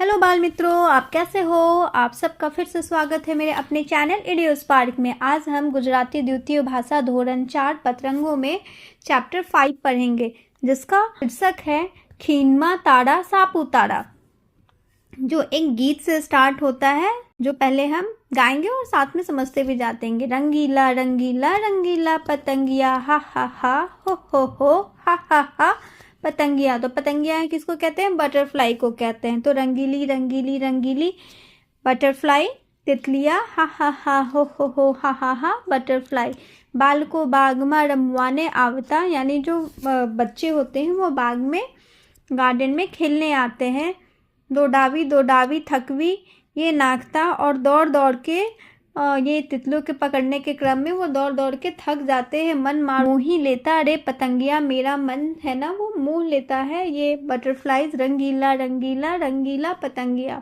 Hello बाल मित्रों, आप कैसे हो। आप सबका फिर से स्वागत है मेरे अपने चैनल इडियो स्पार्क में। आज हम गुजराती द्वितीय भाषा धोरण 4 पतरंगों में चैप्टर 5 पढ़ेंगे, जिसका शीर्षक है खीनमा तारा सापुतारा, जो एक गीत से स्टार्ट होता है, जो पहले हम गाएंगे और साथ में समझते भी जातेंगे। रंगीला रंगीला रंगीला पतंगिया हा हा हो हा हा पतंगिया। तो पतंगिया किसको कहते हैं? बटरफ्लाई को कहते हैं। तो रंगीली रंगीली रंगीली बटरफ्लाई, तितलिया हा हो हा बटरफ्लाई। बाल को बाग में रमवाने आवता, यानी जो बच्चे होते हैं वो बाग में गार्डन में खेलने आते हैं। दो डावी थकवी ये नाचता और दौड़ दौड़ के ये तितलियों के पकड़ने के क्रम में वो दौड़ दौड़ के थक जाते हैं। मन मोह ही लेता रे पतंगिया, मेरा मन है ना वो मोह लेता है ये बटरफ्लाईज। रंगीला रंगीला रंगीला पतंगिया।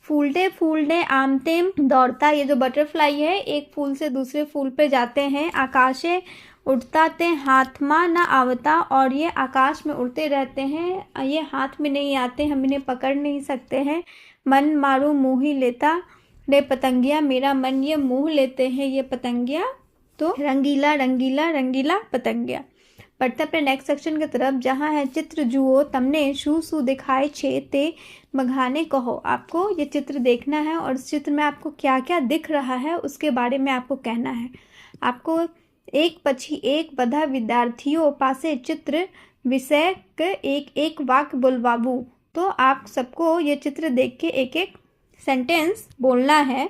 फूलते आमते दौड़ता, ये जो बटरफ्लाई है एक फूल से दूसरे फूल पे जाते हैं। आकाशे उड़ता ते हाथ में न आवता, और ये आकाश में उड़ते रहते हैं, ये हाथ में नहीं आते, हम इन्हें पकड़ नहीं सकते हैं। मन मारू मोह ही लेता रे पतंगिया, मेरा मन ये मोह लेते हैं ये पतंगिया। तो रंगीला रंगीला रंगीला पतंगिया। बढ़ते अपने नेक्स्ट सेक्शन की तरफ, जहाँ है चित्र जुओ तमने शू दिखाए छे ते बघाने कहो। आपको ये चित्र देखना है और इस चित्र में आपको क्या क्या दिख रहा है उसके बारे में आपको कहना है। आपको एक पछी एक बधा विद्यार्थियों पासे चित्र विषय के एक एक वाक्य बोलवाबू। तो आप सबको ये चित्र देख के एक एक सेंटेंस बोलना है।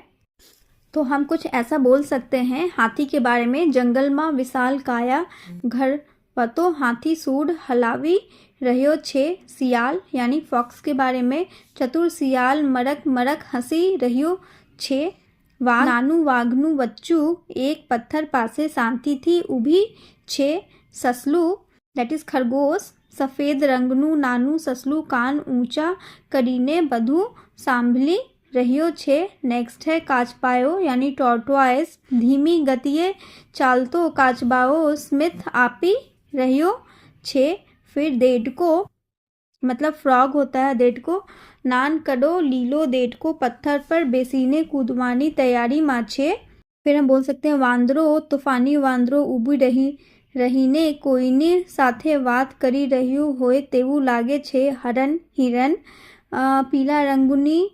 तो हम कुछ ऐसा बोल सकते हैं हाथी के बारे में। जंगल में विशाल काया घर पतो हाथी सूढ़ हलावी रह्यो छे सियाल, यानी फॉक्स के बारे में। चतुर सियाल मरक मरक हंसी रह्यो छे। नानू वाघनू बच्चू एक पत्थर पासे शांति थी उभी छे। ससलू दैट इज खरगोश सफेद रंगनू नानू ससलू कान ऊंचा करीने बधु सांभली रहियो छे। नेक्स्ट है काचबाओ यानी टॉर्टोइस धीमी गतिए चालतो काचबाओ स्मिथ आपी रहियो छे। फिर देडको मतलब फ्रॉग होता है देडको। नान कड़ो लीलो देडको पत्थर पर बेसीने कूदवानी तैयारी माछे। फिर हम बोल सकते हैं वांदरो तूफानी वांदरो उभी रहीने कोईने साथे बात करी रह्यु होय तेवू लागे छे। हरण हिरन पीला रंगनी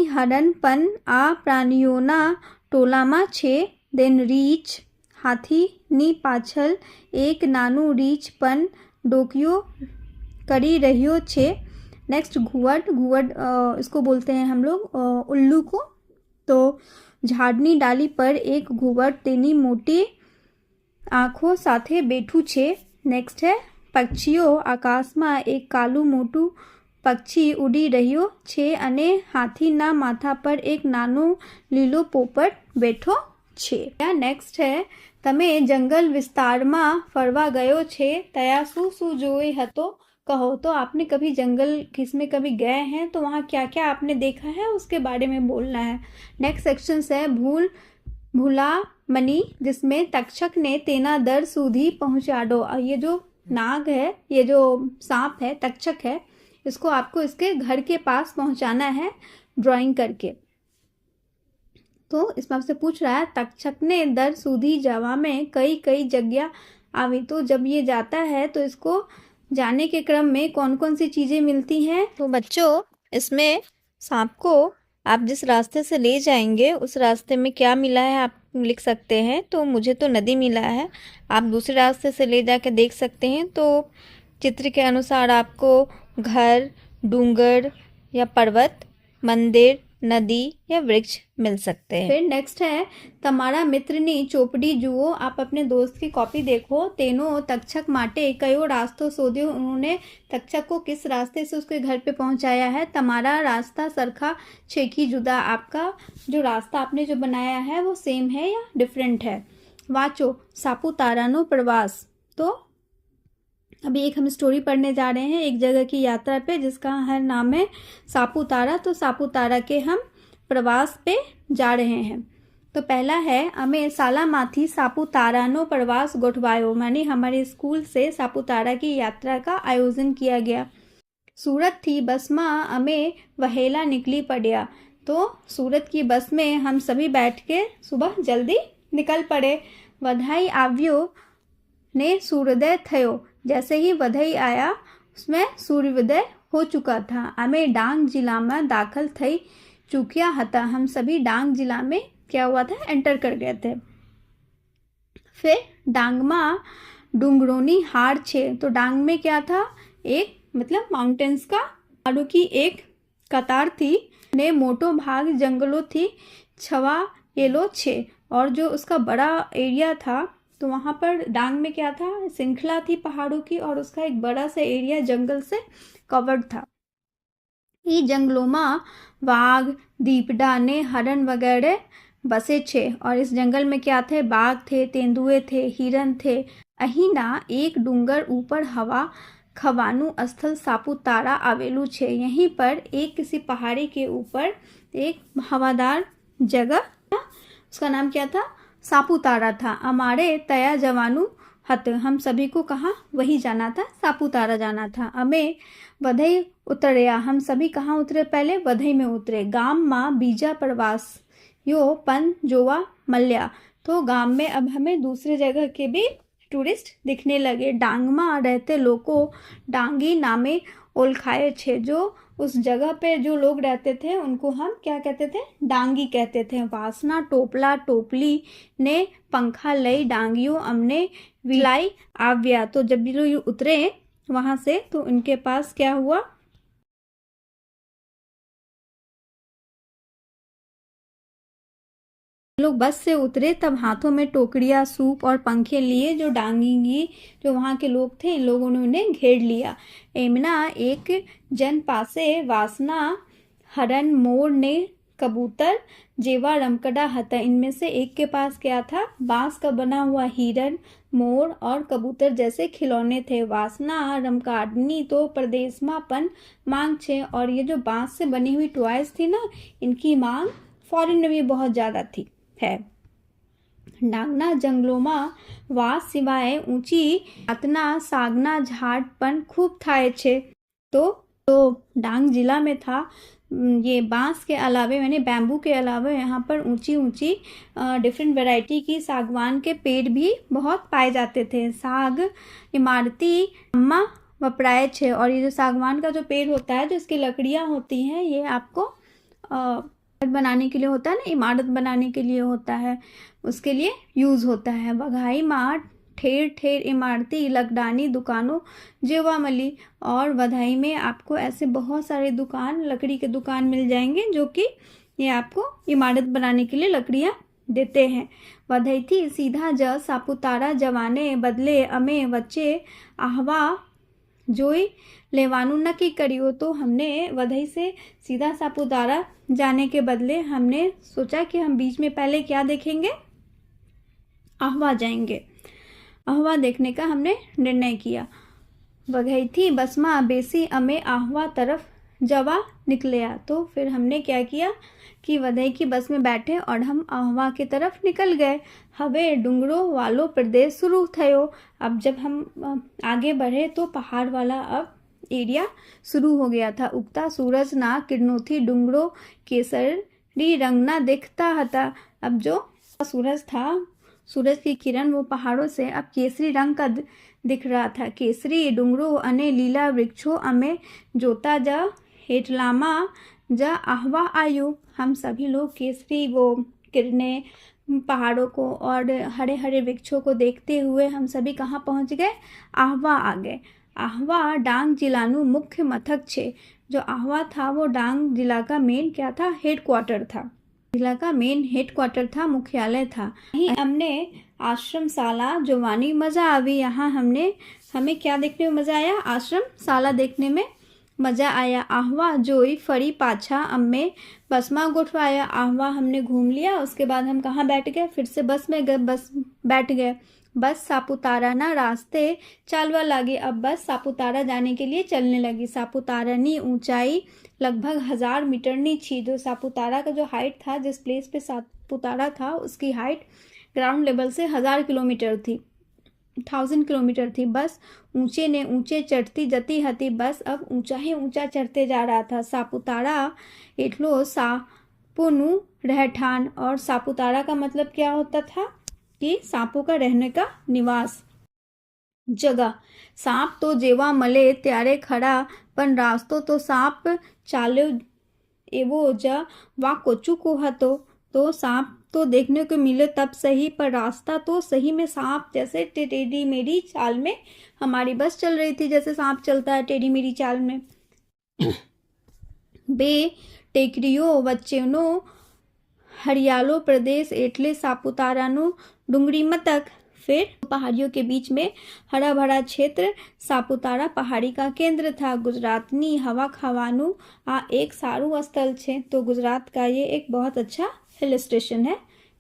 हरण पण आ प्राणियोना टोलामा छे। देन रीछ हाथी नी पाछल एक नानू रीछ पण डोकियो करी रह्यो छे। नेक्स्ट घुवड इसको बोलते हैं हम लोग उल्लू को। तो झाड़नी डाली पर एक घुवड तेनी मोटी आँखों साथे बैठू छे। नेक्स्ट है पक्षीओ आकाश में एक कालू मोटू पक्षी उड़ी रह्यो छे अने हाथीना माथा पर एक नानो लीलो पोपट बैठो छे। नेक्स्ट है तमे जंगल विस्तार में फरवा गयो छे तया शू जोए हतो कहो। तो आपने कभी जंगल किसमें कभी गए हैं तो वहाँ क्या क्या आपने देखा है उसके बारे में बोलना है। नेक्स्ट सेक्शन है भूला मनी, जिसमें तक्षक ने तेना दर सूधी पहुंचाडो। ये जो नाग है, ये जो सांप है, तक्षक है, इसको आपको इसके घर के पास पहुंचाना है ड्राइंग करके। तो इसमें आपसे पूछ रहा है तक्षक ने दर सूधी जावा में कई कई जगह आवी। तो जब ये जाता है तो इसको जाने के क्रम में कौन कौन सी चीजें मिलती हैं। तो बच्चों इसमें सांप को आप जिस रास्ते से ले जाएंगे उस रास्ते में क्या मिला है आप लिख सकते हैं। तो मुझे तो नदी मिला है, आप दूसरे रास्ते से ले जाकर देख सकते हैं। तो चित्र के अनुसार आपको घर, डूंगर या पर्वत, मंदिर, नदी या वृक्ष मिल सकते हैं। फिर नेक्स्ट है तमारा मित्र नी चौपड़ी जुओ। आप अपने दोस्त की कॉपी देखो। तेनो तक्षक माटे कयो रास्तो शोध्यो, उन्होंने तक्षक को किस रास्ते से उसके घर पे पहुंचाया है। तमारा रास्ता सरखा छेकी जुदा, आपका जो रास्ता आपने जो बनाया है वो सेम है या डिफरेंट है। वाचो सापुतारानो प्रवास। तो अभी एक हम स्टोरी पढ़ने जा रहे हैं एक जगह की यात्रा पे जिसका है नाम है सापुतारा। तो सापुतारा के हम प्रवास पे जा रहे हैं। तो पहला है हमें सालामाथी सापुतारानो प्रवास गोठवायो, माने हमारे स्कूल से सापुतारा की यात्रा का आयोजन किया गया। सूरत थी बस माँ अमें वहेला निकली पड़िया। तो सूरत की बस में हम सभी बैठ के सुबह जल्दी निकल पड़े। वधाई आव्यो ने सूर्योदय थयो। जैसे ही वधई आया उसमें सूर्योदय हो चुका था। अमे डांग जिला में दाखल थई चुकिया हता। हम सभी डांग जिला में क्या हुआ था, एंटर कर गए थे। फिर डांग में डूंगरोनी हार छे। तो डांग में क्या था, एक मतलब माउंटेन्स का पहाड़ों की एक कतार थी ने मोटो भाग जंगलों थी छवा येलो छे। और जो उसका बड़ा एरिया था, तो वहाँ पर डांग में क्या था, श्रृंखला थी पहाड़ों की और उसका एक बड़ा सा एरिया जंगल से कवर्ड था। ये जंगलों में वाघ, दीपड़ा ने हरण वगैरह बसे छे। और इस जंगल में क्या थे, बाघ थे, तेंदुए थे, हिरन थे। अहीना एक डूंगर ऊपर हवा खवानु स्थल सापुतारा आवेलू छे। यहीं पर एक किसी पहाड़ी के ऊपर एक हवादार जगह, उसका नाम क्या था, सापुतारा था। हमारे तया जवानू हत। हम सभी को कहाँ, वही जाना था, सापुतारा जाना था। हमें वधई उतरया। हम सभी कहाँ उतरे, पहले वधई में उतरे। गाम माँ बीजा प्रवास यो पन जोवा मल्या। तो गांव में अब हमें दूसरे जगह के भी टूरिस्ट दिखने लगे। डांग में रहते लोगों डांगी नामे ओलखाए छे। जो उस जगह पे जो लोग रहते थे उनको हम क्या कहते थे, डांगी कहते थे। वासना टोपला टोपली ने पंखा लई डांगियों हमने विलाई आव्या। तो जब भी लोग उतरे वहां से, तो उनके पास क्या हुआ, लोग बस से उतरे तब हाथों में टोकरियां, सूप और पंखे लिए जो डांगी जो वहां के लोग थे, इन लोगों ने उन्हें घेर लिया। एमना एक जन पासे वासना हरन मोर ने कबूतर जेवा रमकड़ा हता। इनमें से एक के पास क्या था, बांस का बना हुआ हिरन, मोर और कबूतर जैसे खिलौने थे। वासना रमकाडनी तो प्रदेश में पन मांग छे। और ये जो बांस से बनी हुई टॉयज थी ना, इनकी मांग फॉरेन में भी बहुत ज्यादा थी है। डांगना जंगलों में वास सिवाय ऊंची आतना सागना झाड़ पन खूब थाए छे। तो डांग जिला में था, ये बांस के अलावे, मैंने बैम्बू के अलावा यहाँ पर ऊंची ऊंची डिफरेंट वैरायटी की सागवान के पेड़ भी बहुत पाए जाते थे। साग इमारती अम्मा वपराए छे। और ये जो सागवान का जो पेड़ होता है, जो इसकी लकड़ियाँ होती हैं, ये आपको बनाने के लिए होता है ना, इमारत बनाने के लिए होता है, उसके लिए यूज होता है। वघाई माठ ठेर ठेर इमारती लकड़ानी दुकानों जेवा मली। और वधाई में आपको ऐसे बहुत सारे दुकान, लकड़ी के दुकान मिल जाएंगे जो कि ये आपको इमारत बनाने के लिए लकड़ियां देते हैं। वधई थी सीधा ज सापुतारा जवाने बदले अमे वच्चे आहवा जोई लेवानु नक्की करियो। तो हमने वधई से सीधा सापुतारा जाने के बदले हमने सोचा कि हम बीच में पहले क्या देखेंगे, आहवा जाएंगे। आहवा देखने का हमने निर्णय किया। वघई थी बसमा बेसी अमे आहवा तरफ जवा निकलिया। तो फिर हमने क्या किया कि वधई की बस में बैठे और हम आहवा की तरफ निकल गए। हवे डूंगरों वालो प्रदेश शुरू थयो। अब जब हम आगे बढ़े तो पहाड़ वाला अब एरिया शुरू हो गया था। उगता सूरज ना किरणों थी डूंगरों केसरी रंग ना दिखता हता। अब जो सूरज था, सूरज की किरण वो पहाड़ों से अब केसरी रंग का दिख रहा था। केसरी डूंगरों अने लीला वृक्षों अमे जोता जा हेटलामा जा आहवा आयु। हम सभी लोग केसरी वो किरणें, पहाड़ों को और हरे हरे वृक्षों को देखते हुए हम सभी कहाँ पहुँच गए, आहवा आ गए। आहवा डांग जिलानु मुख्य मथक छे। जो आहवा था वो डांग जिला का मेन क्या था, हेडक्वार्टर था। जिला का मेन हेडक्वार्टर था, मुख्यालय था। हमने आश्रम शाला जोवानी मजा आवी। यहाँ हमें क्या देखने में मजा आया, आश्रम शाला देखने में मजा आया। आहवा जोई फरी पाछा अम्मे बस में गुठवाया। आहवा हमने घूम लिया, उसके बाद हम कहाँ बैठ गए, फिर से बस में गए, बस बैठ गए। बस सापुतारा ना रास्ते चालवा लगी। अब बस सापुतारा जाने के लिए चलने लगी। सापुतारा नी ऊंचाई लगभग 1000 मीटर नी थी। जो सापुतारा का जो हाइट था, जिस प्लेस पे सापुतारा था, उसकी हाइट ग्राउंड लेवल से 1000 किलोमीटर थी। 1000 किलोमीटर थी। बस ऊंचे ने ऊंचे चढ़ती जती हती, बस अब ऊंचा ही ऊंचा चढ़ते जा रहा था। सापुतारा एटलो सापोनु रहठान। और सापुतारा का मतलब क्या होता था कि सांपों का रहने का निवास जगह। सांप तो जेवा मले त्यारे खड़ा, पण रास्तो तो सांप चाल्यो एवो ज वा कोचू को हतो। तो सांप तो देखने को मिले तब सही, पर रास्ता तो सही में सांप जैसे टेढ़ी मेढ़ी चाल में हमारी बस चल रही थी, जैसे सांप चलता है टेढ़ी मेढ़ी चाल में। बे टेकरीओ वच्चेनो हरियालो प्रदेश एटले सापुतारानो डुंगरी मतक। फिर पहाड़ियों के बीच में हरा भरा क्षेत्र, सापुतारा पहाड़ी का केंद्र था। गुजरातनी हवा खावानु आ एक सारू स्थल छे। तो गुजरात का ये एक बहुत अच्छा हिल स्टेशन है,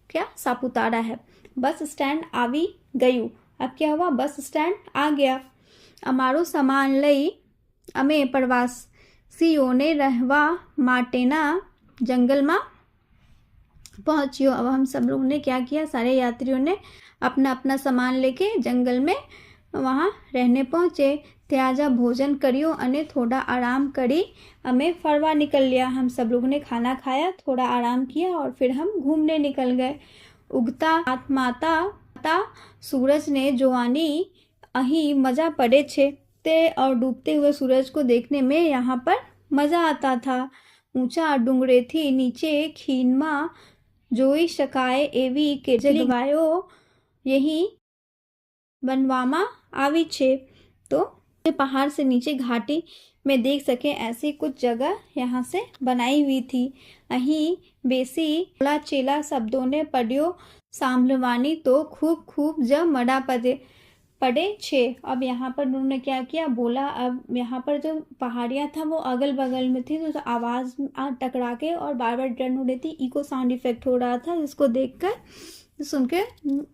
क्या सापुतारा है। बस स्टैंड आवी गयु। अब क्या हुआ, बस स्टैंड आ गया। अमारो सामान लई अमे प्रवासीओने रहवा माटेना जंगल में पहुंचियो। अब हम सब लोगों ने क्या किया, सारे यात्रियों ने अपना अपना सामान लेके जंगल में वहाँ रहने पहुंचे। त्याजा भोजन करियो अने थोड़ा आराम करी हमें फरवा निकल लिया। हम सब लोगों ने खाना खाया, थोड़ा आराम किया और फिर हम घूमने निकल गए। उगता आत्माता सूरज ने जोवानी अही मजा पड़े छे ते, और डूबते हुए सूरज को देखने में यहाँ पर मजा आता था। ऊंचा डूंगरे थी नीचे खीनमा जोई शकाय एवी કેટલીક જગ્યાઓ यही बनवामा आवी छे। तो पहाड़ से नीचे घाटी में देख सके ऐसी कुछ जगह यहाँ से बनाई हुई थी। अही बेसी चेला शब्दों ने पढ़ियो सांभलवानी तो खूब खूब ज मड़ा पड़े छे। अब यहाँ पर उन्होंने क्या किया, बोला। अब यहाँ पर जो पहाड़ियाँ था वो अगल बगल में थी, तो आवाज़ टकरा के और बार बार टर्न हो रही थी, इको साउंड इफेक्ट हो रहा था, जिसको देखकर सुन के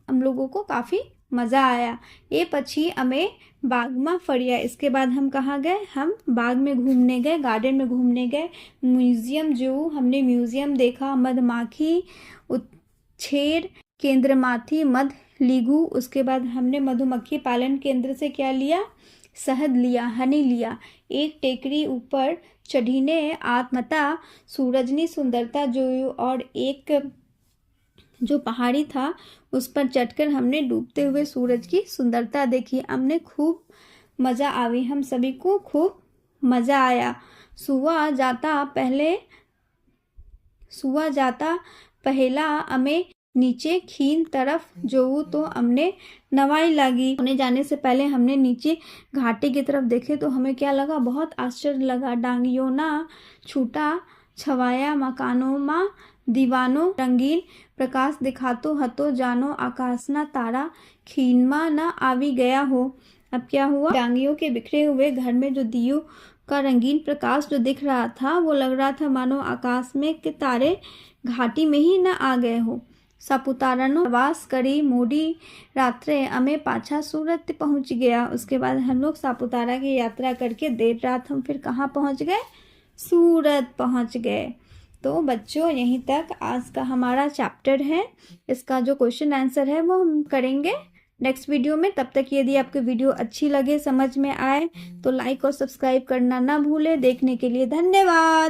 हम लोगों को काफ़ी मज़ा आया। ये पछी हमें बाग में फरिया। इसके बाद हम कहाँ गए, हम बाग में घूमने गए, गार्डन में घूमने गए। म्यूजियम जो हमने म्यूजियम देखा, मधमाखी उच्छेद केंद्र माथी मध लीगू। उसके बाद हमने मधुमक्खी पालन केंद्र से क्या लिया, शहद लिया, हनी लिया। एक टेकरी ऊपर चढ़ीने आत्मता सूरजनी सुंदरता जो, और एक जो पहाड़ी था उस पर चढ़कर हमने डूबते हुए सूरज की सुंदरता देखी। हमने खूब मज़ा आई, हम सभी को खूब मज़ा आया। सुआ जाता पहला हमें नीचे खीन तरफ जो, तो हमने नवाई लगी। होने जाने से पहले हमने नीचे घाटी की तरफ देखे तो हमें क्या लगा, बहुत आश्चर्य लगा। डांगियों ना छूटा छवाया मकानों मा दीवानो रंगीन प्रकाश दिखातो हतो, जानो आकाशना तारा खीनमा न आवी गया हो। अब क्या हुआ, डांगियों के बिखरे हुए घर में जो दियो का रंगीन प्रकाश जो दिख रहा था, वो लग रहा था मानो आकाश में के तारे घाटी में ही न आ गए हो। सापुतारानो प्रवास करी मोडी रात्रे हमें पाछा सूरत पहुंच गया। उसके बाद हम लोग सापुतारा की यात्रा करके देर रात हम फिर कहाँ पहुंच गए, सूरत पहुंच गए। तो बच्चों यहीं तक आज का हमारा चैप्टर है। इसका जो क्वेश्चन आंसर है वो हम करेंगे नेक्स्ट वीडियो में। तब तक यदि आपको वीडियो अच्छी लगे, समझ में आए, तो लाइक और सब्सक्राइब करना ना भूले। देखने के लिए धन्यवाद।